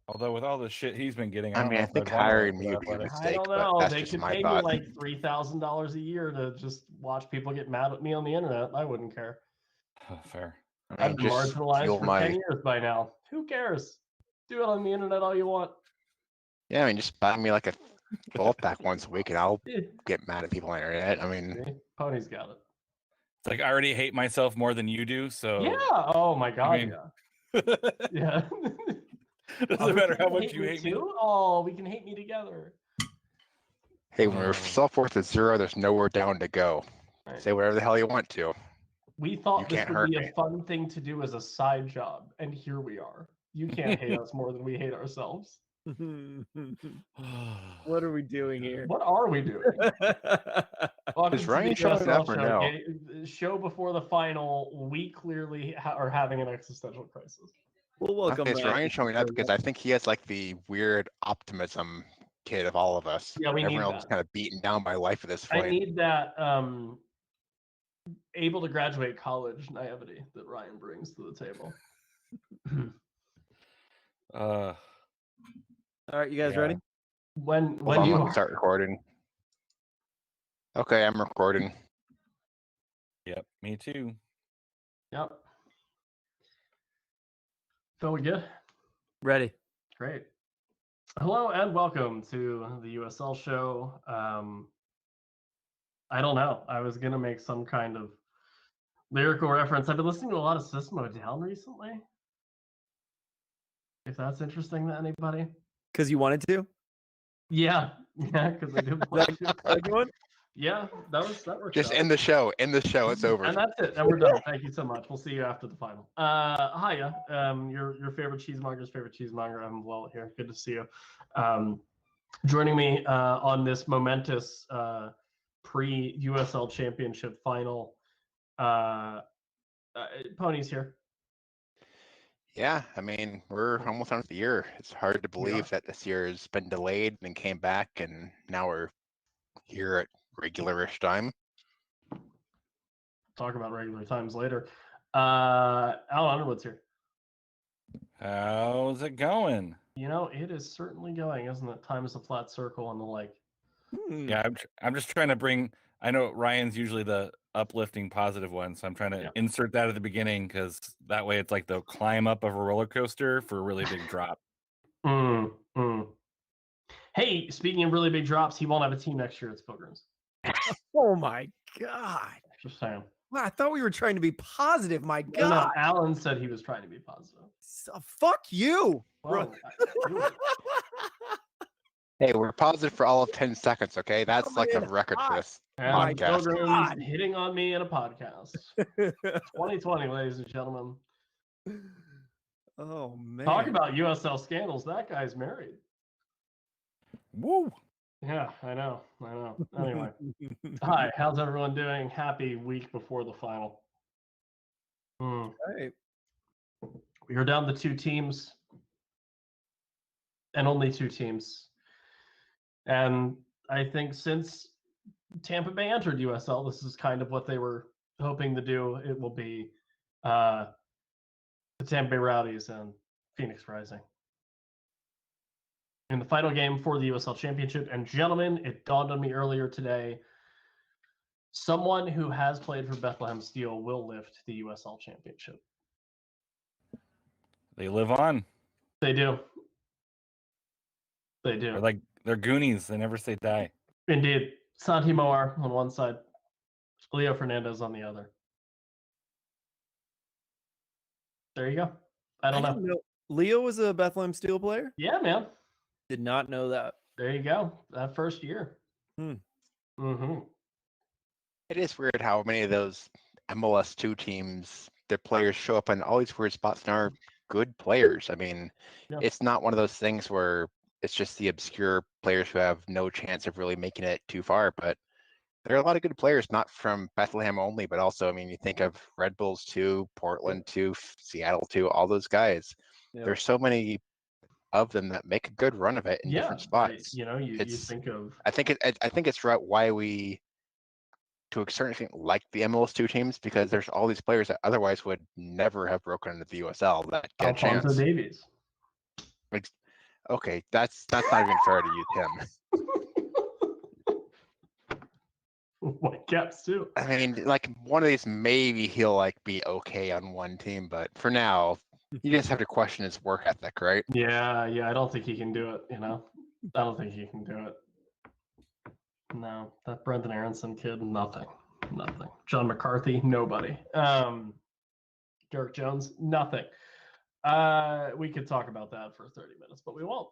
Although with all the shit he's been getting, I I don't mean, know I if think I'd want to work hiring me for would be a Athletics. I mistake, don't but know. that's They just could my pay me thought. like $3,000 a year to just watch people get mad at me on the internet. I wouldn't care. Fair. I I've mean, been just marginalized fuel for my 10 years by now. Who cares? Do it on the internet all you want. yeah. I mean, just buy me like a 12-pack once a week, and I'll Eh, get mad at people on the internet. I mean, see? Pony's got it. It's like I already hate myself more than you do, so Yeah. Oh my God. mean- yeah. Yeah. doesn't Other matter how people much you hate me. too. Oh, we can hate me together. hey, when your self-worth is 0, there's nowhere down to go. Right. Say whatever the hell you want to. We thought You this can't would hurt be me. a fun thing to do as a side job, and here we are. You can't hate us more than we hate ourselves. What are we doing here? What are we doing? Welcome Is to Ryan the showing USL up or show. no? Show before the final. We clearly are having an existential crisis. We'll welcome Okay, is Ryan. Ryan showing up? Because I think he has like the weird optimism kid of all of us. Yeah, we need Everyone else is that. kind of beaten down by life at this I point. need that able to graduate college naivety that Ryan brings to the table. Uh, All right, you guys Yeah. ready? When Hold on, you let me start recording. Okay, I'm recording. yep, me too. Yep. Phil, we good? Ready. Great. Hello and welcome to the USL show. I don't know. I was gonna make some kind of lyrical reference. I've been listening to a lot of System of a Down recently. If that's interesting to anybody. Because you wanted to? Yeah, because I do want to. That good one? Yeah, that works. Just out. end the show. End the show. It's over. And that's it. And we're done. Thank you so much. We'll see you after the final. Hiya. Your favorite cheesemonger's favorite cheesemonger. I'm Will here. Good to see you. Joining me on this momentous pre-USL Championship final. Pony's here. Yeah, I mean, we're almost done with the year. It's hard to believe that this year has been delayed and came back, and now we're here at regular-ish time. Talk about regular times later. Alan Underwood's here. How's it going? You know, it is certainly going, isn't it? Time is a flat circle and the like. Yeah, I'm just trying to bring. I know Ryan's usually the uplifting, positive one, so I'm trying to insert that at the beginning because that way it's like the climb up of a roller coaster for a really big drop. Hey, speaking of really big drops, he won't have a team next year. It's Pilgrims. Oh my God. Just saying. Wow, I thought we were trying to be positive. My God. No, Alan said he was trying to be positive. So, fuck you. Well, Hey, we're positive for all of 10 seconds, okay? That's like a record for this and podcast. Pilgrims hitting on me in a podcast. 2020, ladies and gentlemen. Oh, man. Talk about USL scandals. That guy's married. Woo. Yeah, I know. Anyway. Hi, how's everyone doing? Happy week before the final. Right. We are down to 2 teams. And only 2 teams. And I think since Tampa Bay entered USL, this is kind of what they were hoping to do. It will be the Tampa Bay Rowdies and Phoenix Rising in the final game for the USL Championship. And gentlemen, it dawned on me earlier today, someone who has played for Bethlehem Steel will lift the USL Championship. They live on. They do. They do. They're Goonies. They never say die. Indeed. Santi Moar on one side, Leo Fernandez on the other. There you go. I don't know. Leo was a Bethlehem Steel player? Yeah, man. Did not know that. There you go. That first year. It is weird how many of those MLS 2 teams, their players show up in all these weird spots and are good players. I mean, it's not one of those things where it's just the obscure players who have no chance of really making it too far, but there are a lot of good players, not from Bethlehem only, but also, I mean, you think of Red Bulls too, Portland too, Seattle too, all those guys. There's so many of them that make a good run of it in different spots. You think of. I think it's right why we, to a certain extent, like the MLS 2 teams, because there's all these players that otherwise would never have broken into the USL that get a chance. Davies. Okay, that's not even fair to use him. Whitecaps too. I mean, like one of these, maybe he'll like be okay on one team, but for now, you just have to question his work ethic, right? Yeah, I don't think he can do it. I don't think he can do it. No, that Brendan Aronson kid, nothing. John McCarthy, nobody. Derek Jones, nothing. We could talk about that for 30 minutes, but we won't.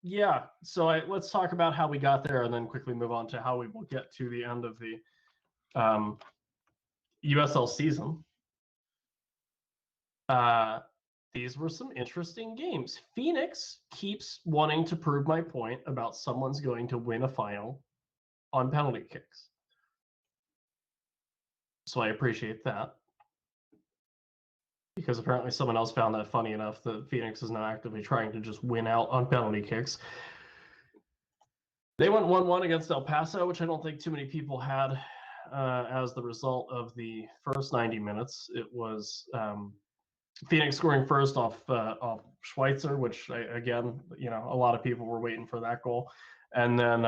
Yeah, so let's talk about how we got there and then quickly move on to how we will get to the end of the USL season. These were some interesting games. Phoenix keeps wanting to prove my point about someone's going to win a final on penalty kicks. So I appreciate that. Because apparently someone else found that funny enough that Phoenix is now actively trying to just win out on penalty kicks. They went 1-1 against El Paso, which I don't think too many people had as the result of the first 90 minutes. It was Phoenix scoring first off Schweitzer, which again, a lot of people were waiting for that goal, and then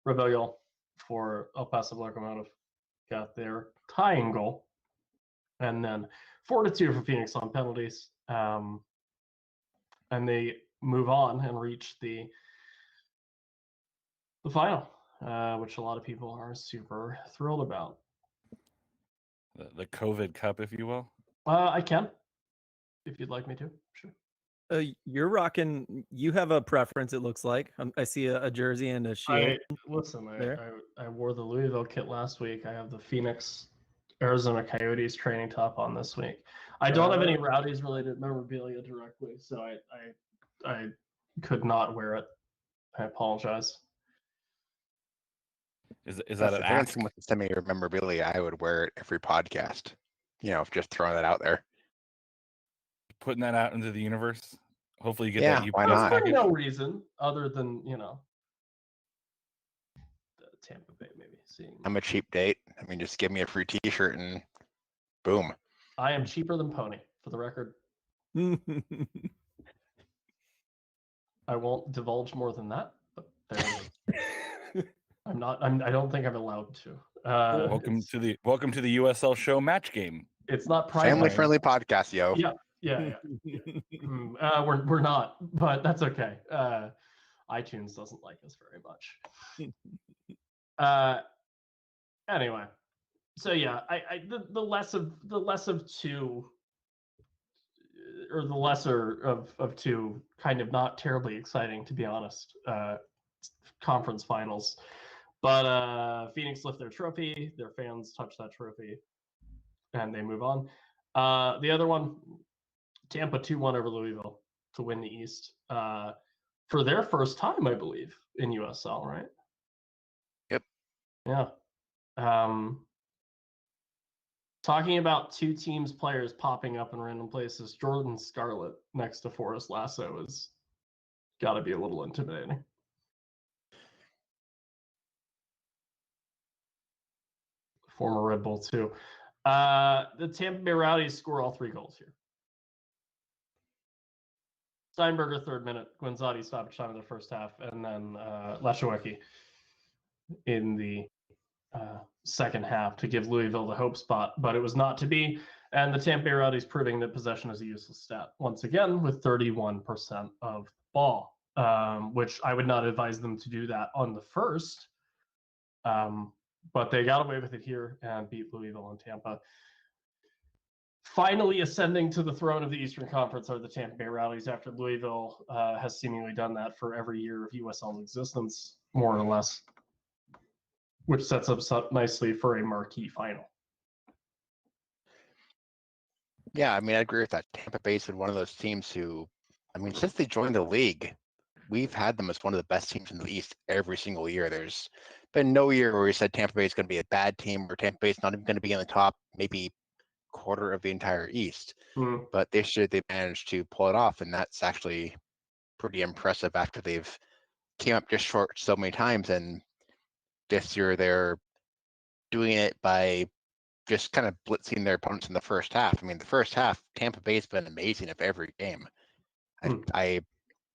Rebellion for El Paso Locomotive got their tying goal, and then 4-2 for Phoenix on penalties, and they move on and reach the final, which a lot of people are super thrilled about. The COVID Cup, if you will. I can, if you'd like me to. Sure. You're rocking. You have a preference. It looks like I see a jersey and a shield. I wore the Louisville kit last week. I have the Phoenix Arizona Coyotes training top on this week. I don't have any Rowdies related memorabilia directly, so I could not wear it. I apologize. Is that an ask? With the semi memorabilia, I would wear it every podcast. Just throwing that out there. Putting that out into the universe. Hopefully you get that UPS why not? package. No reason other than the Tampa Bay maybe seeing. I'm a cheap date. I mean, just give me a free T-shirt and boom. I am cheaper than Pony, for the record. I won't divulge more than that, but there it is. I don't think I'm allowed to. Welcome to the USL show match game. It's not prime family friendly podcast, yo. Yeah. We're not, but that's okay. iTunes doesn't like us very much. Anyway, so yeah, the lesser of two, kind of not terribly exciting, to be honest, conference finals. But Phoenix lift their trophy, their fans touch that trophy, and they move on. The other one, Tampa 2-1 over Louisville to win the East for their first time, I believe, in USL, right? Yep. Yeah. Talking about two teams' players popping up in random places, Jordan Scarlett next to Forrest Lasso is got to be a little intimidating. Former Red Bull too. The Tampa Bay Rowdies score all 3 goals here. Steinberger 3rd minute, Guinzotti stoppage time in the first half, and then Lashawecki in the second half to give Louisville the hope spot, but it was not to be. And the Tampa Bay Rowdies proving that possession is a useless stat once again with 31% of ball, which I would not advise them to do that on the first. But they got away with it here and beat Louisville and Tampa. Finally ascending to the throne of the Eastern Conference are the Tampa Bay Rowdies after Louisville has seemingly done that for every year of USL's existence, more or less, which sets us up nicely for a marquee final. Yeah, I mean, I agree with that. Tampa Bay's been one of those teams who, I mean, since they joined the league, we've had them as one of the best teams in the East every single year. There's been no year where we said Tampa Bay is going to be a bad team or Tampa Bay is not even going to be in the top maybe quarter of the entire East. But this year they managed to pull it off, and that's actually pretty impressive after they've came up just short so many times. And this year they're doing it by just kind of blitzing their opponents in the first half. I mean, the first half, Tampa Bay's been amazing of every game. I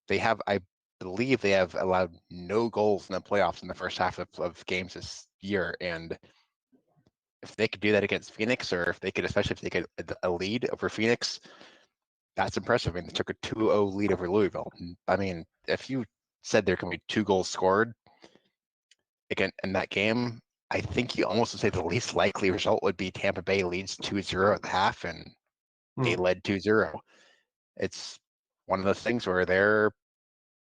they have, I believe they have allowed no goals in the playoffs in the first half of games this year. And if they could do that against Phoenix, or if they could, especially if they get a lead over Phoenix, that's impressive. I mean, they took a 2-0 lead over Louisville. I mean, if you said there can be 2 goals scored again in that game, I think you almost would say the least likely result would be Tampa Bay leads 2-0 at the half, and they led 2-0. It's one of those things where they're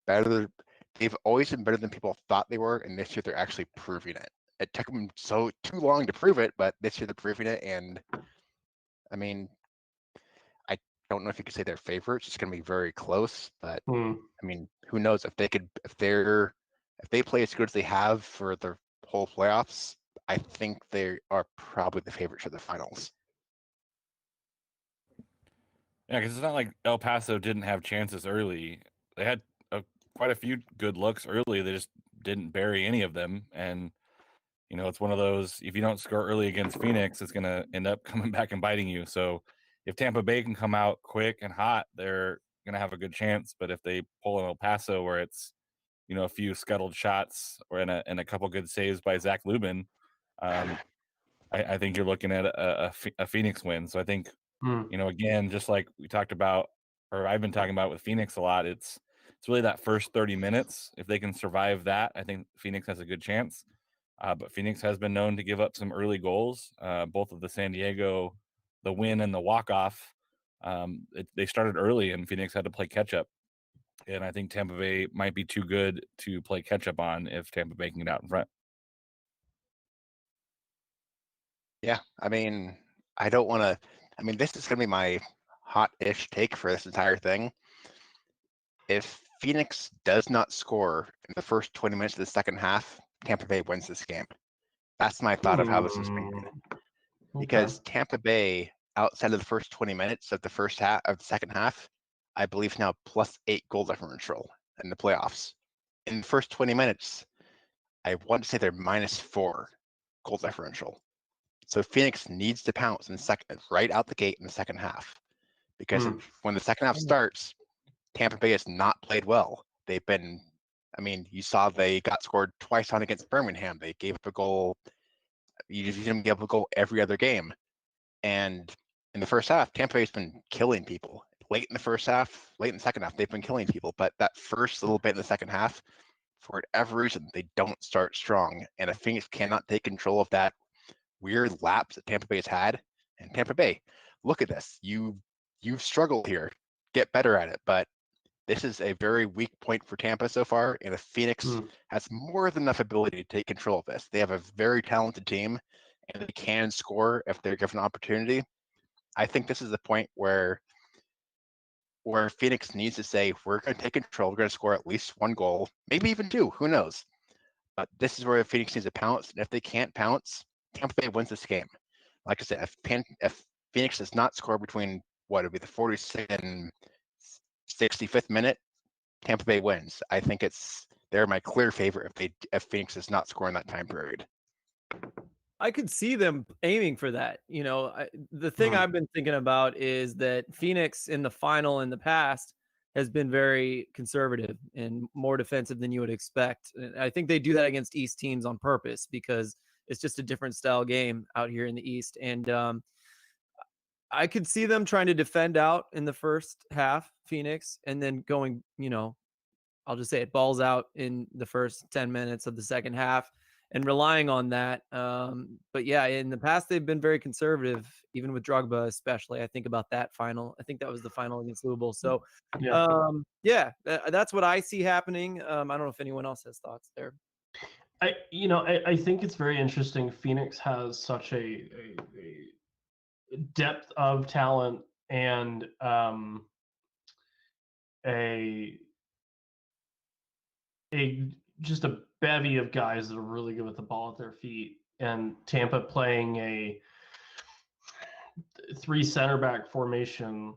better. They've always been better than people thought they were, and this year they're actually proving it. It took them too long to prove it, but this year they're proving it. And I mean, I don't know if you could say they're favorites. It's going to be very close, but I mean, who knows if they play as good as they have for the whole playoffs. I think they are probably the favorites for the finals. Yeah, because it's not like El Paso didn't have chances early. They had quite a few good looks early. They just didn't bury any of them. And, you know, it's one of those, if you don't score early against Phoenix, it's going to end up coming back and biting you. So if Tampa Bay can come out quick and hot, they're going to have a good chance. But if they pull an El Paso where it's, you know, a few scuttled shots or and a couple good saves by Zach Lubin, I think you're looking at a Phoenix win. So I think, you know, again, just like we talked about, or I've been talking about with Phoenix a lot, it's really that first 30 minutes. If they can survive that, I think Phoenix has a good chance. But Phoenix has been known to give up some early goals. Both of the San Diego, the win and the walk-off, they started early and Phoenix had to play catch-up. And I think Tampa Bay might be too good to play catch-up on if Tampa Bay can get out in front. Yeah, I mean, I don't want to. I mean, this is going to be my hot-ish take for this entire thing. If Phoenix does not score in the first 20 minutes of the second half, Tampa Bay wins this game. That's my thought of how this is playing. Because Tampa Bay, outside of the first 20 minutes of the first half of the second half, I believe now +8 goal differential in the playoffs. In the first 20 minutes, I want to say they're -4 goal differential. So Phoenix needs to pounce in the second, right out the gate in the second half, because when the second half starts, Tampa Bay has not played well. They've been, I mean, you saw they got scored twice on against Birmingham. They gave up a goal. You didn't give up a goal every other game. And in the first half, Tampa Bay's been killing people. Late in the first half, late in the second half, they've been killing people. But that first little bit in the second half, for whatever reason, they don't start strong. And if Phoenix cannot take control of that weird lapse that Tampa Bay's had, and Tampa Bay, look at this. You've struggled here. Get better at it. But this is a very weak point for Tampa so far, and if Phoenix has more than enough ability to take control of this, they have a very talented team, and they can score if they're given an opportunity. I think this is the point where Phoenix needs to say, we're going to take control, we're going to score at least 1 goal, maybe even 2, who knows. But this is where Phoenix needs to pounce, and if they can't pounce, Tampa Bay wins this game. Like I said, if Phoenix does not score between, what would be the 46th and 65th minute, Tampa Bay wins. I think they're my clear favorite if Phoenix is not scoring that time period. I could see them aiming for that. You know, the thing I've been thinking about is that Phoenix in the final in the past has been very conservative and more defensive than you would expect. And I think they do that against East teams on purpose because it's just a different style game out here in the East. And I could see them trying to defend out in the first half, Phoenix, and then going, you know, I'll just say it, balls out in the first 10 minutes of the second half and relying on that. But yeah, in the past, they've been very conservative, even with Drogba, especially. I think about that final. I think that was the final against Louisville. So that's what I see happening. I don't know if anyone else has thoughts there. I think it's very interesting. Phoenix has such a depth of talent and just a bevy of guys that are really good with the ball at their feet. And Tampa playing a 3 center back formation,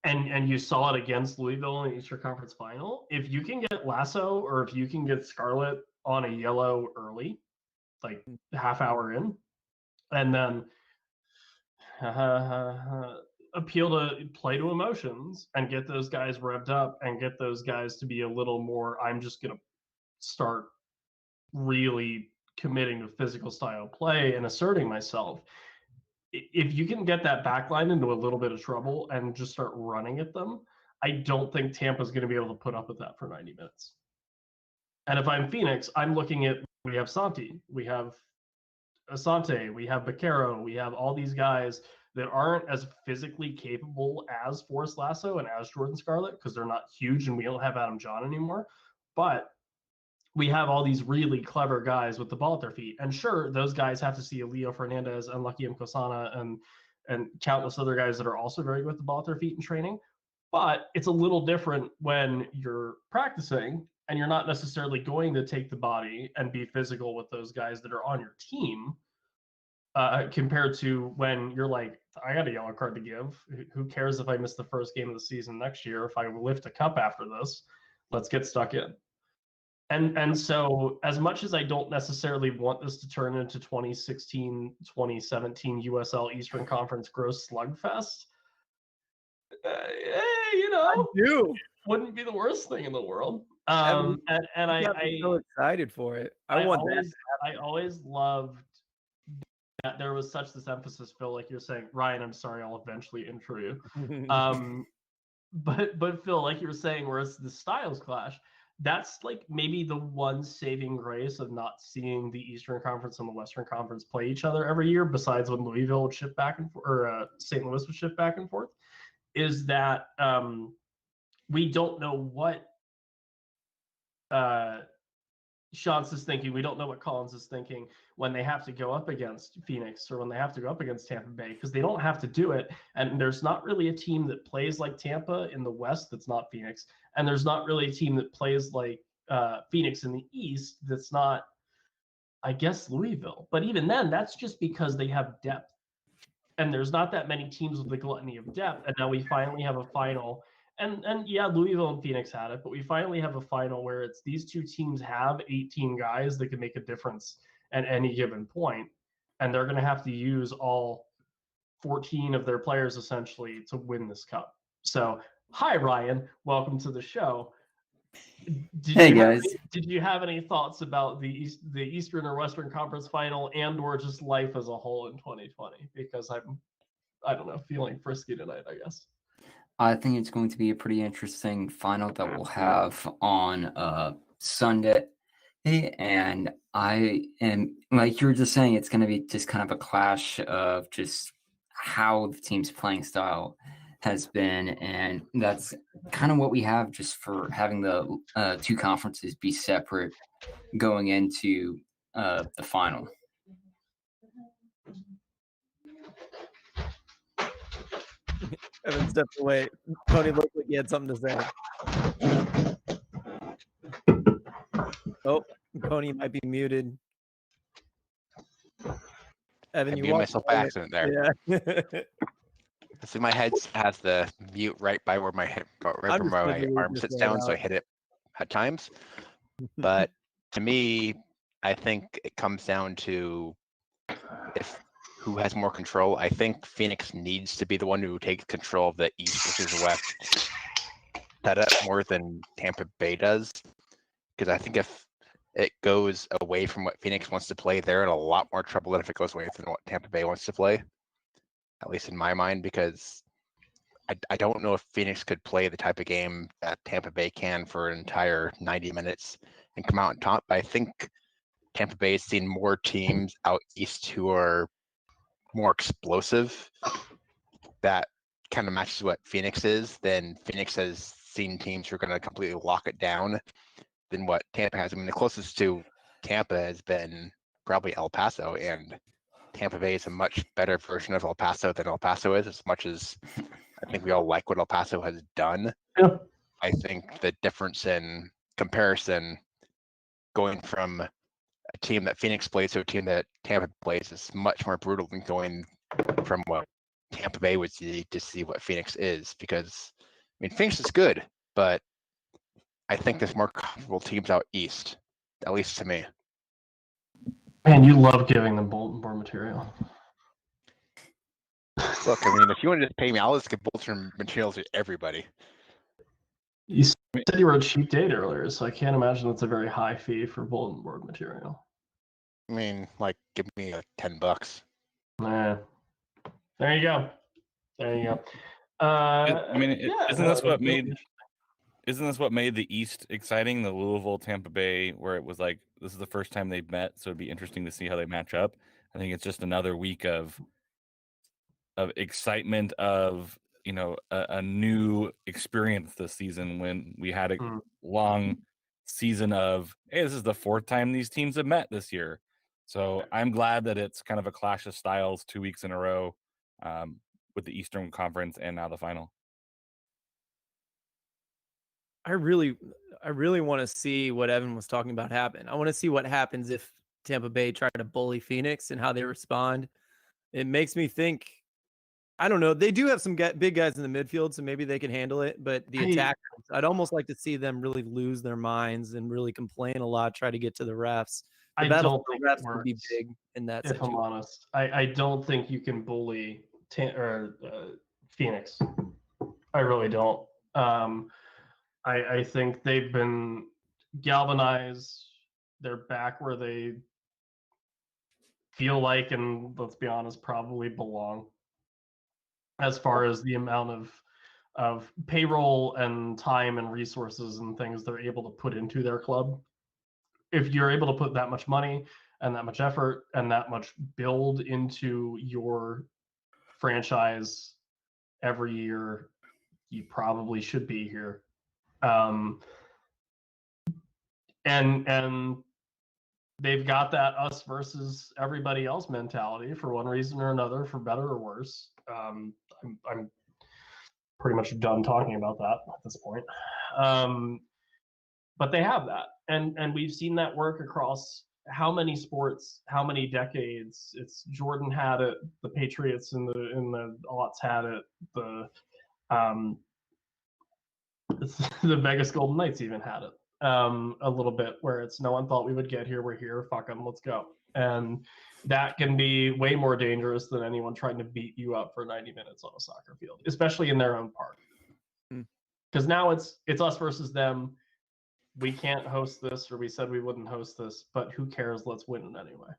and you saw it against Louisville in the Eastern Conference Final. If you can get Lasso or if you can get Scarlett on a yellow early, like half hour in, and then appeal to play to emotions and get those guys revved up and get those guys to be a little more, I'm just going to start really committing to physical style play and asserting myself. If you can get that back line into a little bit of trouble and just start running at them, I don't think Tampa's going to be able to put up with that for 90 minutes. And if I'm Phoenix, I'm looking at, we have Santi, we have Asante, we have Baquero, we have all these guys that aren't as physically capable as Forrest Lasso and as Jordan Scarlett because they're not huge and we don't have Adam John anymore. But we have all these really clever guys with the ball at their feet. And sure, those guys have to see Leo Fernandez and Lucky Mkosana and countless other guys that are also very good with the ball at their feet in training. But it's a little different when you're practicing and you're not necessarily going to take the body and be physical with those guys that are on your team compared to when you're like, I got a yellow card to give. Who cares if I miss the first game of the season next year? If I lift a cup after this, let's get stuck in. And so as much as I don't necessarily want this to turn into 2016, 2017 USL Eastern Conference gross slugfest, I do. Wouldn't be the worst thing in the world. I'm so excited for it. I always loved that there was such this emphasis, Phil, like you're saying, Ryan, I'm sorry, I'll eventually intro you. But Phil, like you were saying, where it's the styles clash, that's like maybe the one saving grace of not seeing the Eastern Conference and the Western Conference play each other every year, besides when Louisville would shift back and forth, or St. Louis would shift back and forth, is that we don't know what Shantz is thinking. We don't know what Collins is thinking when they have to go up against Phoenix or when they have to go up against Tampa Bay, because they don't have to do it. And there's not really a team that plays like Tampa in the West that's not Phoenix. And there's not really a team that plays like Phoenix in the East that's not, I guess, Louisville. But even then, that's just because they have depth. And there's not that many teams with the gluttony of depth. And now we finally have a final. And yeah, Louisville and Phoenix had it, but we finally have a final where it's these two teams have 18 guys that can make a difference at any given point, and they're going to have to use all 14 of their players essentially to win this cup. So, hi Ryan, welcome to the show. Hey guys, did you have any thoughts about the Eastern or Western Conference final and or just life as a whole in 2020? Because I don't know, feeling frisky tonight, I guess. I think it's going to be a pretty interesting final that we'll have on Sunday. And I am, like you were just saying, it's going to be just kind of a clash of just how the team's playing style has been. And that's kind of what we have just for having the two conferences be separate going into the final. Evan stepped away. Tony looked like he had something to say. Oh, Tony might be muted. Evan, I muted myself by accident there. Yeah. See, my head has the mute right by where my arm sits down, so I hit it at times. But to me, I think it comes down to who has more control. I think Phoenix needs to be the one who takes control of the East versus West setup more than Tampa Bay does. Because I think if it goes away from what Phoenix wants to play, they're in a lot more trouble than if it goes away from what Tampa Bay wants to play. At least in my mind, because I don't know if Phoenix could play the type of game that Tampa Bay can for an entire 90 minutes and come out on top. But I think Tampa Bay has seen more teams out East who are more explosive that kind of matches what Phoenix is. Then Phoenix has seen teams who are going to completely lock it down than what Tampa has. I mean, the closest to Tampa has been probably El Paso, and Tampa Bay is a much better version of El Paso than El Paso is, as much as I think we all like what El Paso has done. Yeah. I think the difference in comparison going from a team that Phoenix plays to a team that Tampa plays is much more brutal than going from what Tampa Bay would see to see what Phoenix is. Because, I mean, Phoenix is good, but I think there's more comfortable teams out East, at least to me. Man, you love giving them bulletin board material. Look, I mean, if you want to just pay me, I'll just get bulletin materials to everybody. You said you were a cheap date earlier, so I can't imagine that's a very high fee for bulletin board material. I mean, like, give me like $10. Nah. There you go. There you go. I mean, yeah, isn't no, this what it'll be made the East exciting? The Louisville Tampa Bay, where it was like this is the first time they've met, so it'd be interesting to see how they match up. I think it's just another week of excitement of a new experience this season when we had a long season of, hey, this is the fourth time these teams have met this year. So I'm glad that it's kind of a clash of styles 2 weeks in a row with the Eastern Conference and now the final. I really want to see what Evan was talking about happen. I want to see what happens if Tampa Bay try to bully Phoenix and how they respond. It makes me think, I don't know. They do have some big guys in the midfield, so maybe they can handle it. But the attackers, I'd almost like to see them really lose their minds and really complain a lot, try to get to the refs. The battle for refs would be big in that if situation. I'm honest. I don't think you can bully Phoenix. I really don't. I think they've been galvanized. They're back where they feel like, and let's be honest, probably belong. As far as the amount of payroll and time and resources and things they're able to put into their club. If you're able to put that much money and that much effort and that much build into your franchise every year, you probably should be here. And they've got that us versus everybody else mentality for one reason or another, for better or worse. I'm pretty much done talking about that at this point. But they have that, and we've seen that work across how many sports, how many decades. It's Jordan had it, the Patriots in the aughts had it, the Vegas Golden Knights even had it a little bit, where it's no one thought we would get here, we're here, fuck them, let's go. And that can be way more dangerous than anyone trying to beat you up for 90 minutes on a soccer field, especially in their own park. Because now it's us versus them. We can't host this, or we said we wouldn't host this, but who cares? Let's win it anyway.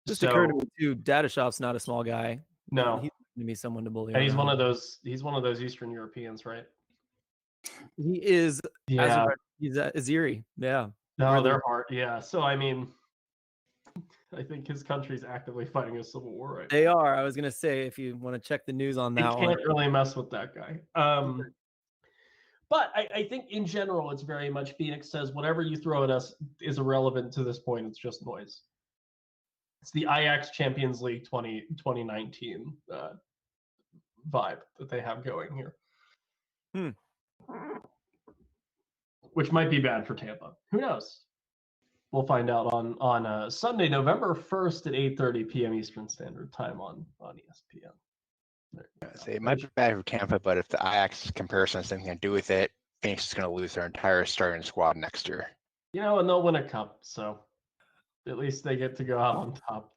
Just occurred to me too. Data Shop's not a small guy. No, he's going to be someone to bully. And he's one of those Eastern Europeans, right? He is. Yeah, he's Azeri. Yeah. No, they're hard. Yeah. So I mean, I think his country's actively fighting a civil war right now. They are. I was going to say, if you want to check the news on that, you can't really mess with that guy. But I think in general, it's very much Phoenix says whatever you throw at us is irrelevant to this point. It's just noise. It's the Ajax Champions League 2019 vibe that they have going here. Which might be bad for Tampa. Who knows? We'll find out on Sunday, November 1st at 8:30 p.m. Eastern Standard Time on ESPN. It might be bad for Tampa, but if the Ajax comparison has anything to do with it, Phoenix is going to lose their entire starting squad next year. And they'll win a cup, so at least they get to go out on top.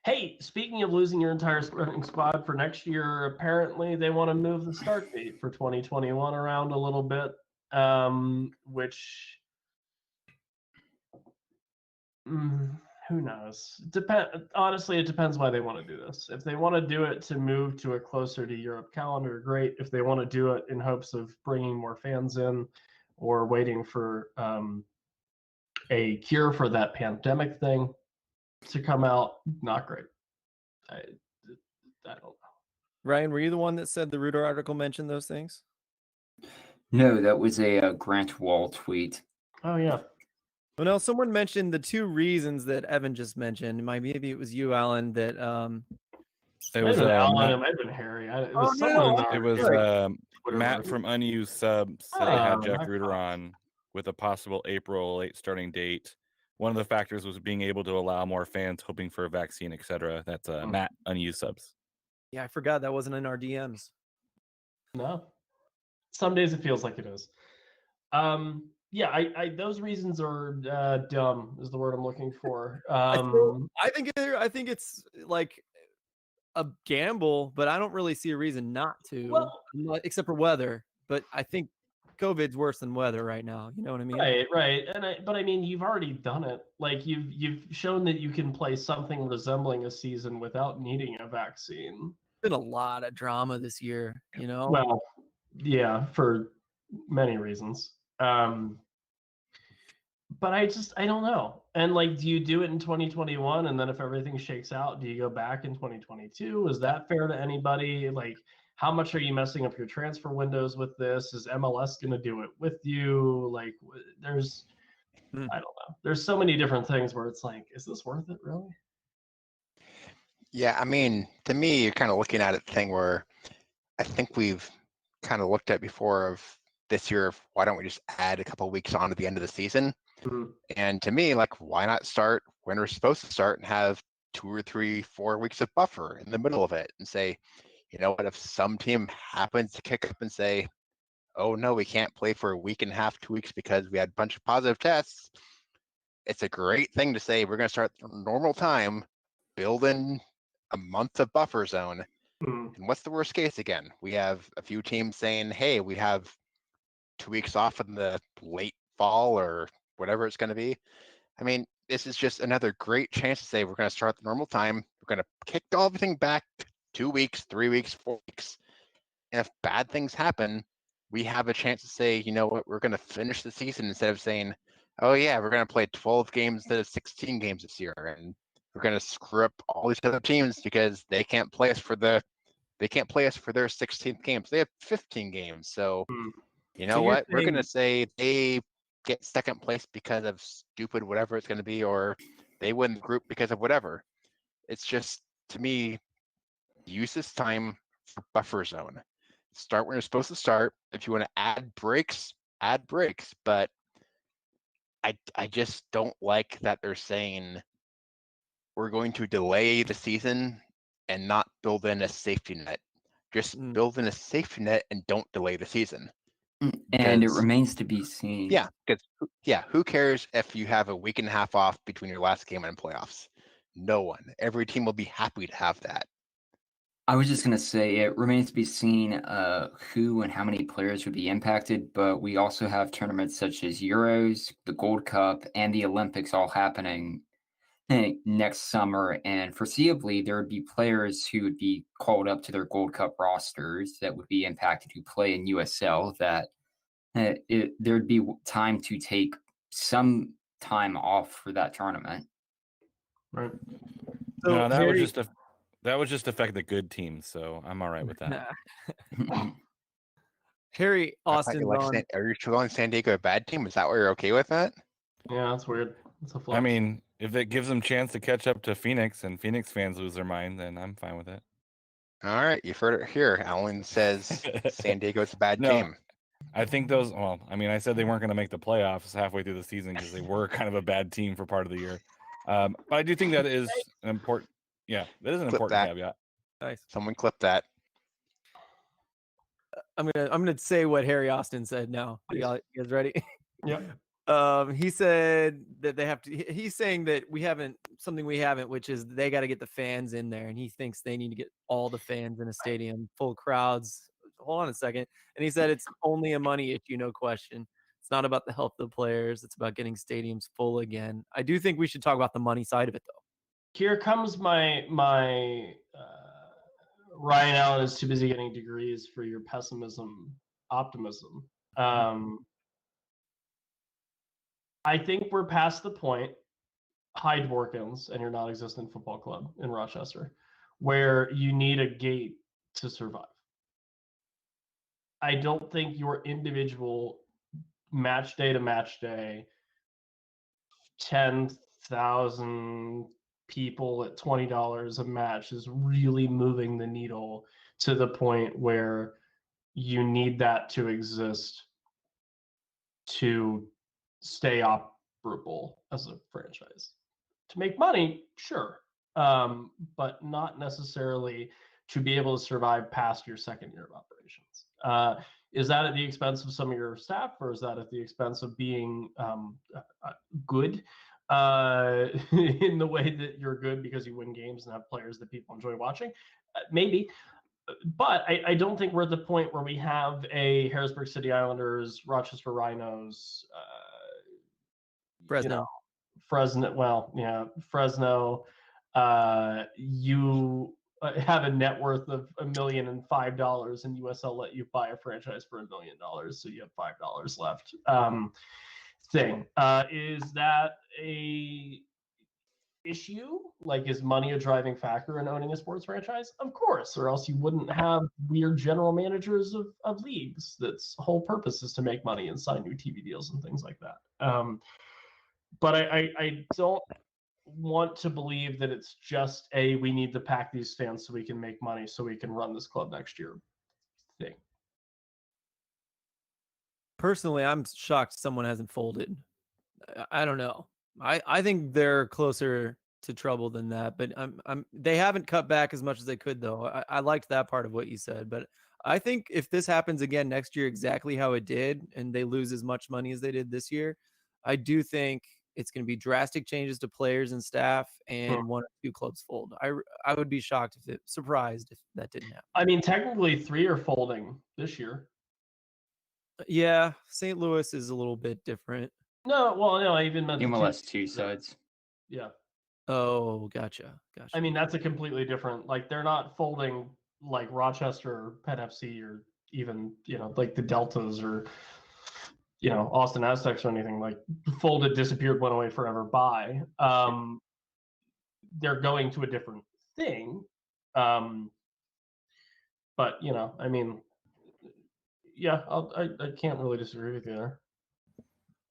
Hey, speaking of losing your entire starting squad for next year, apparently they want to move the start date for 2021 around a little bit, which who knows? Honestly, it depends why they want to do this. If they want to do it to move to a closer to Europe calendar, great. If they want to do it in hopes of bringing more fans in or waiting for a cure for that pandemic thing to come out, not great. I don't know. Ryan, were you the one that said the Reuter article mentioned those things? No, that was a Grant Wall tweet. Oh, yeah. Well, no, someone mentioned the two reasons that Evan just mentioned. Maybe it was you, Alan, that it was Alan, it might have been Harry. It was Matt from Unused Subs said they had Jeff Reuter on with a possible April late starting date. One of the factors was being able to allow more fans hoping for a vaccine, etc. That's Matt Unused Subs. Yeah, I forgot that wasn't in our DMs. No. Some days it feels like it is. Yeah, I those reasons are dumb is the word I'm looking for. I think it's like a gamble, but I don't really see a reason not to, Well, except for weather. But I think COVID's worse than weather right now. You know what I mean? right. But I mean, you've already done it. Like you've shown that you can play something resembling a season without needing a vaccine. Been a lot of drama this year, you know. Well, yeah, for many reasons. But I don't know. And like, do you do it in 2021? And then if everything shakes out, do you go back in 2022? Is that fair to anybody? Like, how much are you messing up your transfer windows with this? Is MLS going to do it with you? Like, there's, I don't know. There's so many different things where it's like, is this worth it really? Yeah, I mean, to me, you're kind of looking at it thing where I think we've kind of looked at before of this year of why don't we just add a couple weeks on to the end of the season? Mhm. And to me, like, why not start when we're supposed to start and have 2 or 3, 4 weeks of buffer in the middle of it and say, you know what, if some team happens to kick up and say, oh no, we can't play for a week and a half, 2 weeks because we had a bunch of positive tests, it's a great thing to say we're going to start normal time, build in a month of buffer zone. Mhm. And what's the worst case again? We have a few teams saying, hey, we have 2 weeks off in the late fall or whatever it's going to be. I mean, this is just another great chance to say we're going to start the normal time. We're going to kick everything back 2 weeks, 3 weeks, 4 weeks. And if bad things happen, we have a chance to say, you know what, we're going to finish the season instead of saying, oh yeah, we're going to play 12 games instead of 16 games this year. And we're going to screw up all these other teams because they can't play us for their 16th games. They have 15 games. So, you know So you're what? We're going to saying- say they get second place because of stupid whatever it's going to be, or they win the group because of whatever. It's just, to me, use this time for buffer zone. Start when you're supposed to start. If you want to add breaks, add breaks. But I just don't like that they're saying we're going to delay the season and not build in a safety net. Just build in a safety net and don't delay the season. And it remains to be seen. Yeah, because who cares if you have a week and a half off between your last game and playoffs? No one. Every team will be happy to have that. I was just going to say it remains to be seen who and how many players would be impacted, but we also have tournaments such as Euros, the Gold Cup, and the Olympics all happening next summer. And foreseeably, there would be players who would be called up to their Gold Cup rosters that would be impacted who play in USL that there'd be time to take some time off for that tournament. Right. So, no, that Harry- would just affect the good teams, so I'm all right with that. Harry Austin, are you calling San Diego a bad team? Is that why you're okay with that? Yeah, that's weird. It's a flex. I mean, if it gives them a chance to catch up to Phoenix and Phoenix fans lose their mind, then I'm fine with it. All right, you've heard it here. Alan says San Diego's a bad No, team. I think those. Well, I mean, I said they weren't going to make the playoffs halfway through the season because they were kind of a bad team for part of the year. But I do think that is an important. Yeah, that is an important caveat. Nice. Someone clip that. I'm gonna say what Harry Austin said now. You guys ready? Yeah. He said that they have to. He's saying that we haven't, which is they got to get the fans in there, and he thinks they need to get all the fans in a stadium, full crowds. Hold on a second. And he said it's only a money issue, no question. It's not about the health of the players. It's about getting stadiums full again. I do think we should talk about the money side of it, though. Here comes my Ryan Allen is too busy getting degrees for your pessimism, optimism. I think we're past the point, Hyde Dworkins and your non-existent football club in Rochester, where you need a gate to survive. I don't think your individual match day to match day, 10,000 people at $20 a match is really moving the needle to the point where you need that to exist to stay operable as a franchise. To make money, sure, but not necessarily to be able to survive past your second year of operations. Is that at the expense of some of your staff, or is that at the expense of being good? in the way that you're good because you win games and have players that people enjoy watching. Maybe. But I don't think we're at the point where we have a Harrisburg City Islanders, Rochester Rhinos, Fresno. Fresno. Well, yeah, Fresno. You have a net worth of $1,005, and USL let you buy a franchise for $1 million, so you have $5 left. Thing is that a issue? Like, is money a driving factor in owning a sports franchise? Of course, or else you wouldn't have weird general managers of leagues that's whole purpose is to make money and sign new TV deals and things like that. But I don't want to believe that it's just we need to pack these stands so we can make money so we can run this club next year thing. Personally, I'm shocked someone hasn't folded. I don't know. I think they're closer to trouble than that, but they haven't cut back as much as they could, though. I liked that part of what you said, but I think if this happens again next year, exactly how it did, and they lose as much money as they did this year, I do think it's going to be drastic changes to players and staff, and one or two clubs fold. I would be surprised if that didn't happen. I mean, technically 3 are folding this year. Yeah, St. Louis is a little bit different. No, well, no, I even meant MLS two sides. Yeah. Oh, gotcha. I mean, that's a completely different. Like, they're not folding like Rochester or Penn FC or even like the Deltas or Austin Aztecs or anything. Like, folded, disappeared, went away forever. Bye. They're going to a different thing. But I mean, yeah, I can't really disagree with you there.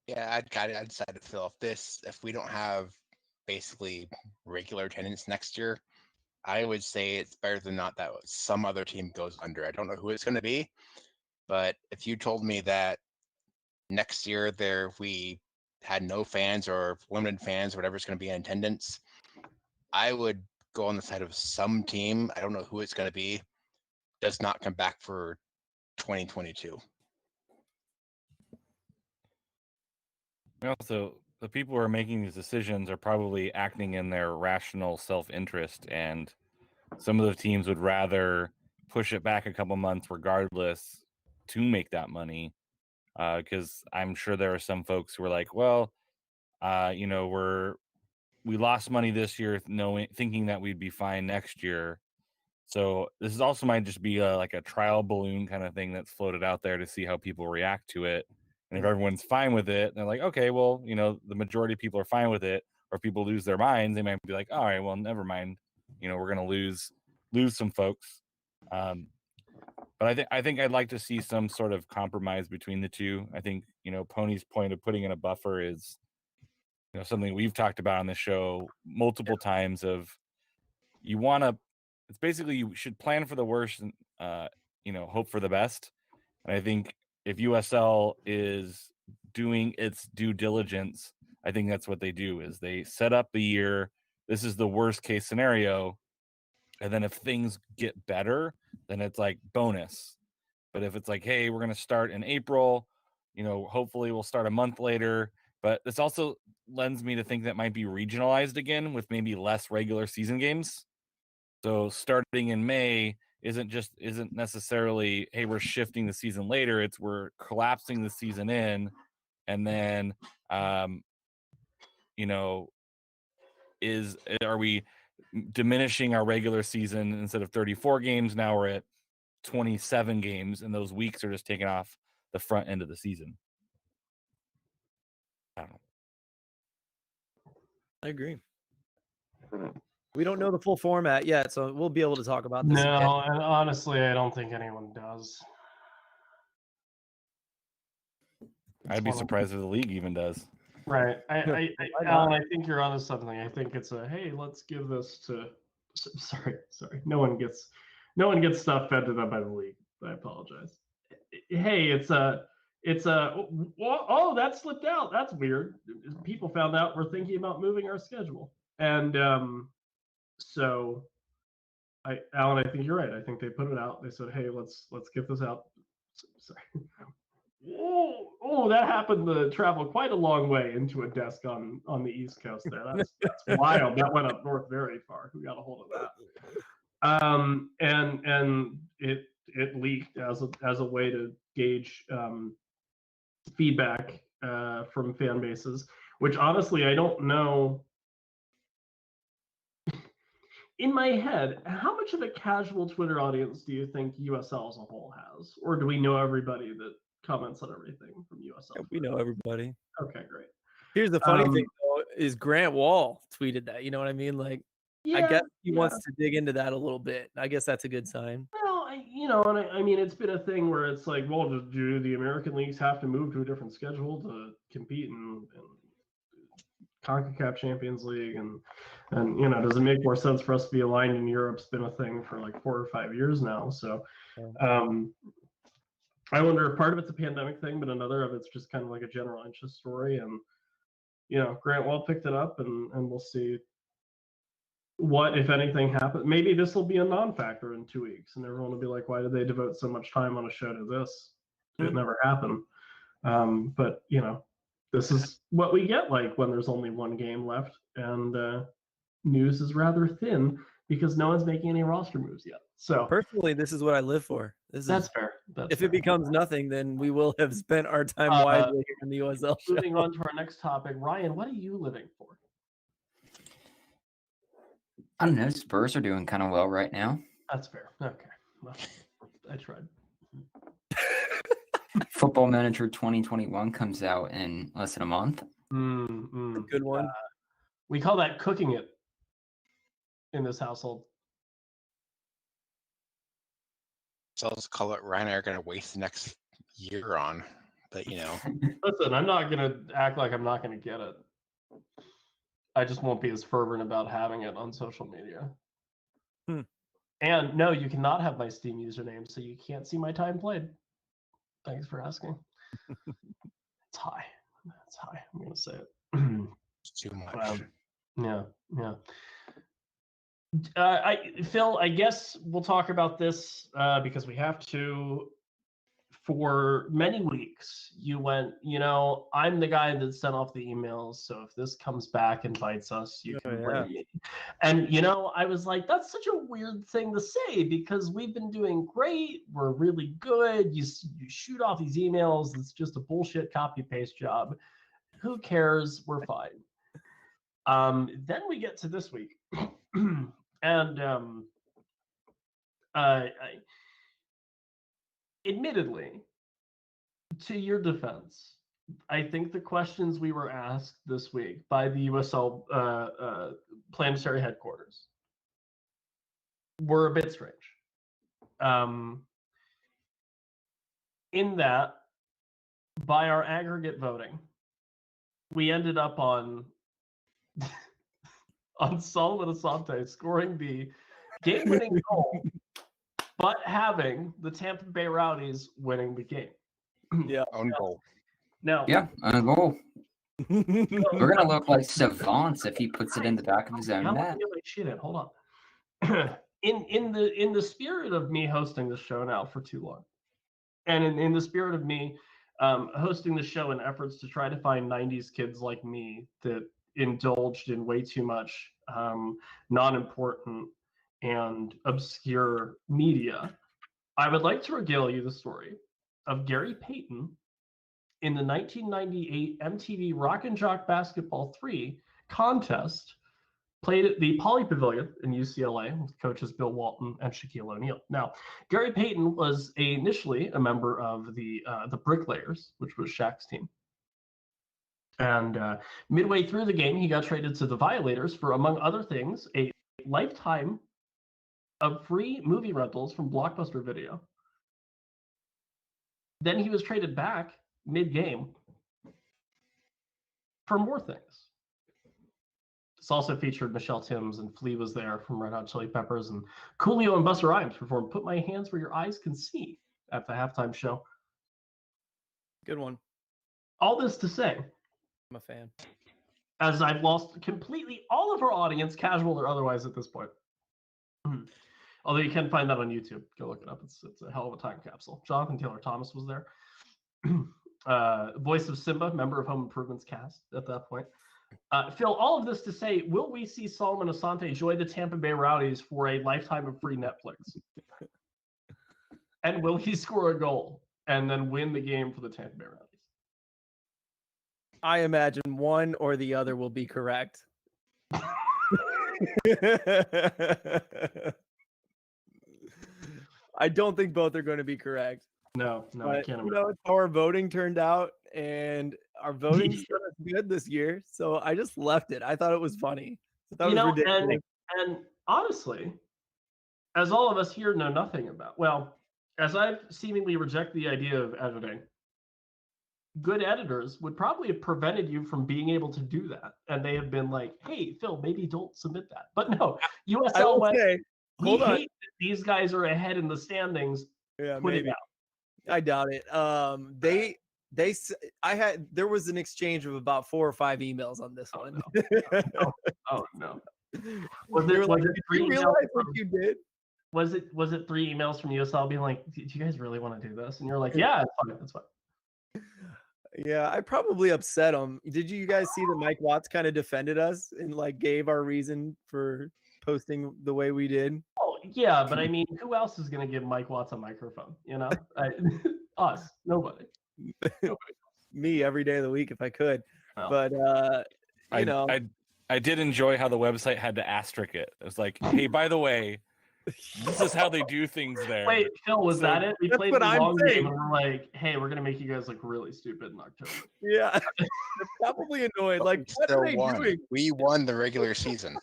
Yeah, I'd side with Phil. If we don't have basically regular attendance next year, I would say it's better than not that some other team goes under. I don't know who it's going to be, but if you told me that next year we had no fans or limited fans, whatever's going to be in attendance, I would go on the side of some team. I don't know who it's going to be. Does not come back for 2022. Also, the people who are making these decisions are probably acting in their rational self-interest, and some of the teams would rather push it back a couple months regardless to make that money, because I'm sure there are some folks who are like, well, we lost money this year thinking that we'd be fine next year. So this is also might just be like a trial balloon kind of thing that's floated out there to see how people react to it. And if everyone's fine with it, they're like, okay, well, the majority of people are fine with it. Or if people lose their minds, they might be like, all right, well, never mind. We're gonna lose some folks. But I think I'd like to see some sort of compromise between the two. I think Pony's point of putting in a buffer is something we've talked about on the show multiple times. Of it's basically you should plan for the worst and hope for the best. And I think if USL is doing its due diligence, I think that's what they do is they set up the year. This is the worst case scenario. And then if things get better, then it's like bonus. But if it's like, hey, we're going to start in April, hopefully we'll start a month later. But this also lends me to think that might be regionalized again with maybe less regular season games. So starting in May isn't necessarily, hey, we're shifting the season later. It's we're collapsing the season in, and then are we diminishing our regular season instead of 34 games? Now we're at 27 games, and those weeks are just taken off the front end of the season. I don't know. I agree. We don't know the full format yet, so we'll be able to talk about this. No, and honestly, I don't think anyone does. I'd be surprised if the league even does. Right. Alan, I think you're onto something. I think it's hey, let's give this to. Sorry. No one gets stuff fed to them by the league. I apologize. Hey, oh, that slipped out. That's weird. People found out we're thinking about moving our schedule, and so Alan, I think you're right. I think they put it out. They said, hey, let's get this out. Sorry. Oh, that happened to travel quite a long way into a desk on the East Coast there. That's wild. That went up north very far. Who got a hold of that? And it leaked as a way to gauge feedback from fan bases, which honestly I don't know. In my head, how much of a casual Twitter audience do you think USL as a whole has? Or do we know everybody that comments on everything from USL? Yeah, we know everybody. Okay, great. Here's the funny thing, though, is Grant Wall tweeted that. You know what I mean? Like, I guess he wants to dig into that a little bit. I guess that's a good sign. Well, I mean, it's been a thing where it's like, well, do the American leagues have to move to a different schedule to compete in CONCACAF Champions League, and does it make more sense for us to be aligned in Europe? It's been a thing for like 4 or 5 years now. So I wonder if part of it's a pandemic thing, but another of it's just kind of like a general interest story. And Grant Wall picked it up, and we'll see what, if anything, happens. Maybe this will be a non-factor in 2 weeks, and everyone will be like, why did they devote so much time on a show to this? It never happened. But this is what we get like when there's only one game left, and news is rather thin because no one's making any roster moves yet. So personally, this is what I live for. That's fair. If it becomes nothing, then we will have spent our time wisely here in the USL show. Moving on to our next topic, Ryan, what are you living for? I don't know. Spurs are doing kind of well right now. That's fair. Okay, well, I tried. Football Manager 2021 comes out in less than a month. Good one. We call that cooking it in this household. So let's call it Ryan and I are going to waste the next year on. But, Listen, I'm not going to act like I'm not going to get it. I just won't be as fervent about having it on social media. And no, you cannot have my Steam username, so you can't see my time played. Thanks for asking. It's high. It's high. I'm going to say it. It's too much. Yeah. Phil, I guess we'll talk about this because we have to. For many weeks, you went, I'm the guy that sent off the emails, so if this comes back and bites us, you can blame me. And, I was like, that's such a weird thing to say because we've been doing great. We're really good. You shoot off these emails. It's just a bullshit copy-paste job. Who cares? We're fine. Then we get to this week. And admittedly, to your defense, I think the questions we were asked this week by the USL planetary headquarters were a bit strange. In that, by our aggregate voting, we ended up on Solomon Asante scoring the game-winning goal, but having the Tampa Bay Rowdies winning the game. Yeah. Own goal. Now, own goal. We're gonna look like savants if he puts it in the back of his own net. Hold on. in the spirit of me hosting the show now for too long, and in the spirit of me hosting the show in efforts to try to find 90s kids like me that indulged in way too much non-important and obscure media, I would like to regale you the story of Gary Payton in the 1998 MTV Rock and Jock Basketball 3 contest played at the Poly Pavilion in UCLA with coaches Bill Walton and Shaquille O'Neal. Now, Gary Payton was initially a member of the Bricklayers, which was Shaq's team. And midway through the game, he got traded to the Violators for, among other things, a lifetime of free movie rentals from Blockbuster Video. Then he was traded back mid-game for more things. This also featured Michelle Timms, and Flea was there from Red Hot Chili Peppers, and Coolio and Busta Rhymes performed "Put My Hands Where Your Eyes Can See" at the halftime show. Good one. All this to say, I'm a fan. As I've lost completely all of our audience, casual or otherwise, at this point. Although you can find that on YouTube. Go look it up. It's a hell of a time capsule. Jonathan Taylor Thomas was there. voice of Simba, member of Home Improvement's cast at that point. Phil, all of this to say, will we see Solomon Asante join the Tampa Bay Rowdies for a lifetime of free Netflix? And will he score a goal and then win the game for the Tampa Bay Rowdies? I imagine one or the other will be correct. I don't think both are going to be correct. No, But, I can't imagine. it's how our voting turned out, and our voting stood us good this year. So I just left it. I thought it was funny. I thought it was ridiculous. And honestly, as all of us here know nothing about, well, as I've seemingly rejected the idea of editing, good editors would probably have prevented you from being able to do that. And they have been like, hey, Phil, maybe don't submit that. But no, USL went, hold on. hate that these guys are ahead in the standings. Yeah, Put maybe. it out. I doubt it. There was an exchange of about 4 or 5 emails on this one. No. Oh no. Was They were it like, was it "Did three you emails realize what from, you did?" was it 3 emails from USL being like, do you guys really want to do this? And you're like, yeah, it's fine. Yeah, I probably upset them. Did you guys see that Mike Watts kind of defended us and like gave our reason for posting the way we did? Oh yeah, but I mean, who else is gonna give Mike Watts a microphone? You know, us, nobody. Me every day of the week if I could. Well, But I did enjoy how the website had to asterisk it. It was like, hey, by the way, this is how they do things there. wait, Phil, was So that it? We that's played what the I'm long saying. game and we're like, hey, we're gonna make you guys look really stupid in October. yeah, they're probably annoyed. Like, We what are still they won. doing? We won the regular season.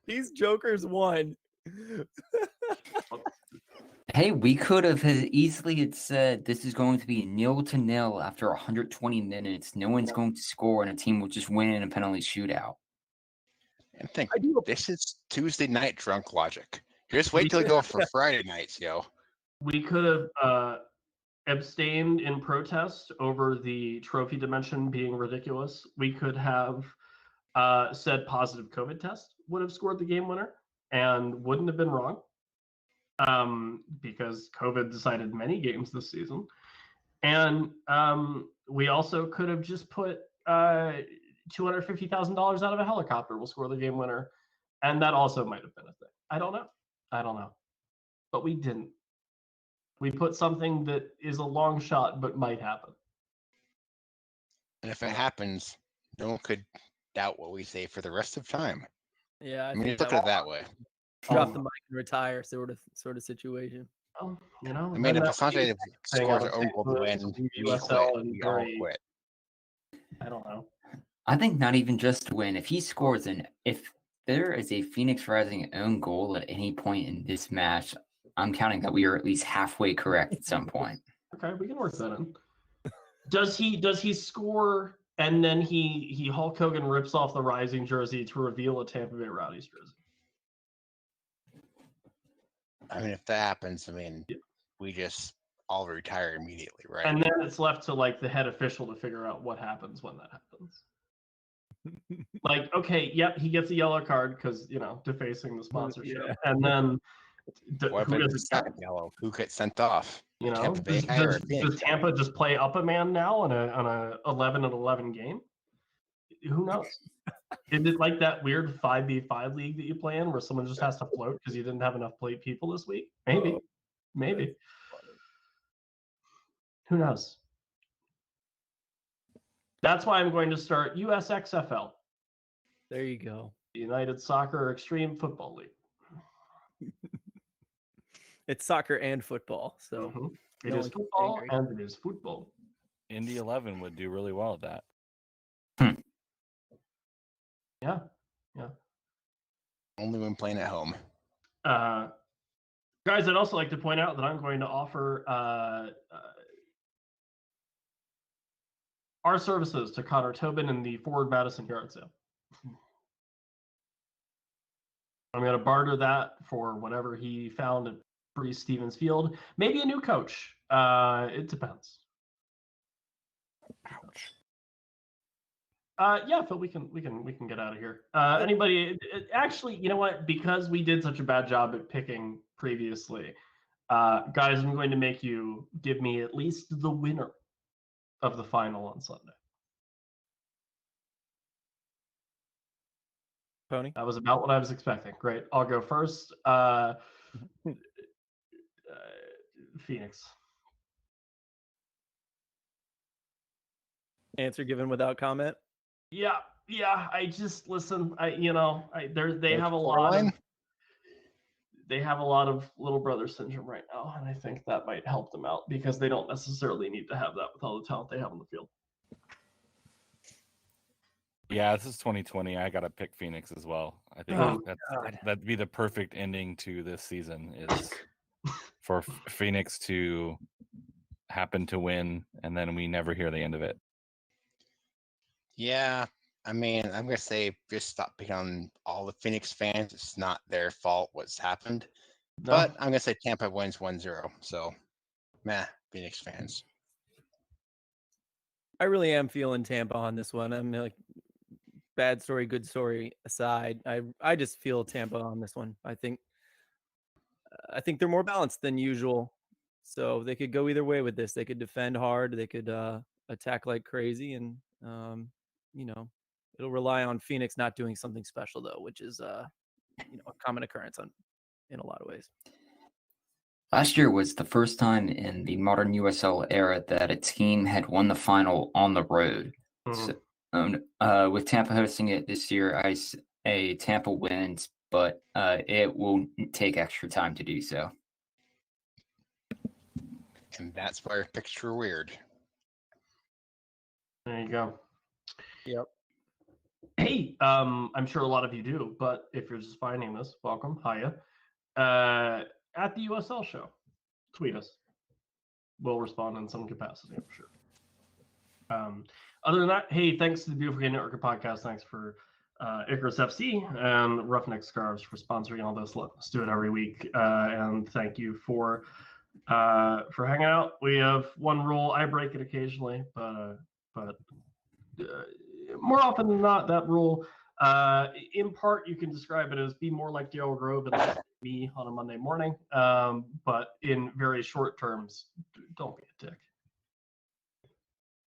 These jokers won. Hey, we could have easily had said this is going to be 0-0 after 120 minutes. No one's going to score, and a team will just win in a penalty shootout. And think, I do. this is Tuesday night drunk logic. Just wait till you go for Friday nights, yo. We could have abstained in protest over the trophy dimension being ridiculous. We could have said positive COVID test would have scored the game winner and wouldn't have been wrong, because COVID decided many games this season. And we also could have just put $250,000 out of a helicopter will score the game winner, and that also might have been a thing. I don't know, but we didn't. We put something that is a long shot but might happen. And if it happens, no one could doubt what we say for the rest of time. Yeah, I mean, you look at it that way. drop the mic and retire sort of situation. Well, you know, I mean, if then Asante scores an own goal to win, we USL quit. and We all very- quit. I don't know. I think not even just to win. If he scores, and if there is a Phoenix Rising own goal at any point in this match, I'm counting that we are at least halfway correct at some point. Okay, we can work that in. Does he score and then he Hulk Hogan rips off the Rising jersey to reveal a Tampa Bay Rowdies jersey? I mean, if that happens, I mean, we just all retire immediately, right? And then it's left to like the head official to figure out what happens when that happens. Like, okay, yep, he gets a yellow card because, you know, defacing the sponsorship. Yeah. And then What who if does it's it second yellow? Who gets sent off? You know, Tampa Bay guy or Phoenix does guy? Tampa just play up a man now on a 11-11 game? Who knows? Is it like that weird 5v5 league that you play in where someone just has to float because you didn't have enough plate people this week? Maybe. Who knows? That's why I'm going to start USXFL, There you go. the United Soccer Extreme Football League. It's soccer and football, so Mhm. It No is one can be football angry. and it is football. Indy 11 would do really well at that. Yeah. Only when playing at home. Guys, I'd also like to point out that I'm going to offer our services to Connor Tobin in the Forward Madison yard sale. I'm going to barter that for whatever he found at Breeze Stevens Field. Maybe a new coach. It depends. Ouch. Yeah, Phil, we can get out of here. Anybody? Actually, you know what? Because we did such a bad job at picking previously, guys, I'm going to make you give me at least the winner of the final on Sunday? Pony? That was about what I was expecting. Great. I'll go first. Phoenix. Answer given without comment. Yeah. I just listen. They have a Scoreline? lot of little brother syndrome right now, and I think that might help them out because they don't necessarily need to have that with all the talent they have on the field. Yeah, this is 2020. I gotta pick Phoenix as well. I think that'd be the perfect ending to this season is for Phoenix to happen to win, and then we never hear the end of it. Yeah, I mean, I'm gonna say just stop picking on all the Phoenix fans. It's not their fault what's happened. No. But I'm gonna say Tampa wins 1-0. So, Phoenix fans. I really am feeling Tampa on this one. I'm like, bad story, good story aside, I just feel Tampa on this one. I think they're more balanced than usual, so they could go either way with this. They could defend hard, they could attack like crazy, and it'll rely on Phoenix not doing something special though, which is a common occurrence in a lot of ways. Last year was the first time in the modern USL era that a team had won the final on the road. Mhm. So, with Tampa hosting it this year, I say Tampa wins, but it will take extra time to do so. And that's where picture weird. There you go. Yep. Hey, I'm sure a lot of you do, but if you're just finding this, welcome. Hiya. At the USL show, tweet us. We'll respond in some capacity, I'm sure. Other than that, hey, thanks to the Beautiful Game Network podcast. Thanks for Icarus FC and Roughneck Scarves for sponsoring all this. Let us do it every week. And thank you for hanging out. We have one rule. I break it occasionally, but more often than not, that rule, in part, you can describe it as be more like Dale Grove and less like me on a Monday morning. But in very short terms, don't be a dick.